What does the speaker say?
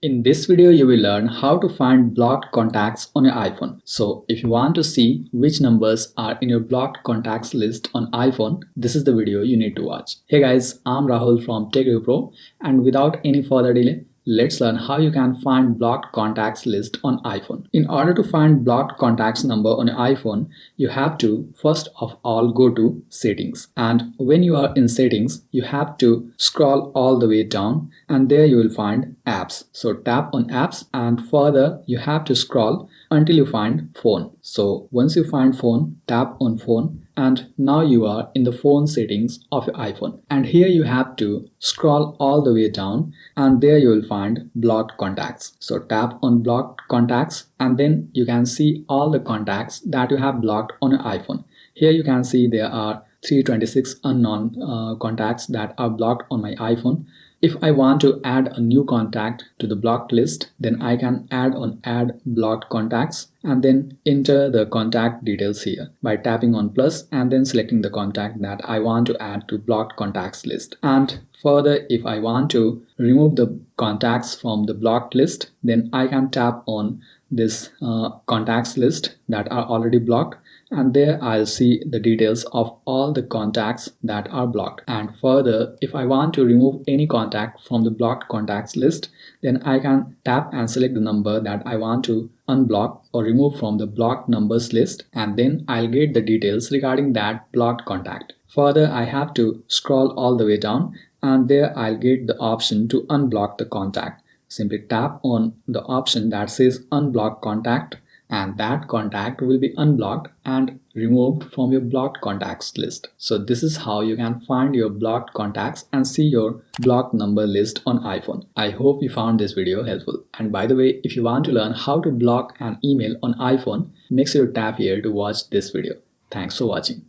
In this video, you will learn how to find blocked contacts on your iPhone. So if you want to see which numbers are in your blocked contacts list on iPhone, this is the video you need to watch. Hey guys, I'm Rahul from TechReview, and without any further delay, let's learn how you can find blocked contacts list on iPhone. In order to find blocked contacts number on your iPhone, you have to first of all go to settings. And when you are in settings, you have to scroll all the way down and there you will find apps. So tap on apps and further you have to scroll until you find phone. So once you find phone, tap on phone and now you are in the phone settings of your iPhone. And here you have to scroll all the way down and there you will find blocked contacts. So tap on blocked contacts and then you can see all the contacts that you have blocked on your iPhone. Here you can see there are 326 unknown contacts that are blocked on my iPhone. If I want to add a new contact to the blocked list, then I can add on add blocked contacts and then enter the contact details here by tapping on plus and then selecting the contact that I want to add to blocked contacts list. And further, if I want to remove the contacts from the blocked list, then I can tap on this contacts list that are already blocked and there I'll see the details of all the contacts that are blocked. And further, if I want to remove any contact from the blocked contacts list, then I can tap and select the number that I want to unblock or remove from the blocked numbers list and then I'll get the details regarding that blocked contact. Further, I have to scroll all the way down and there I'll get the option to unblock the contact. Simply tap on the option that says unblock contact and that contact will be unblocked and removed from your blocked contacts list. So this is how you can find your blocked contacts and see your blocked number list on iPhone. I hope you found this video helpful. And by the way, if you want to learn how to block an email on iPhone, make sure you tap here to watch this video. Thanks for watching.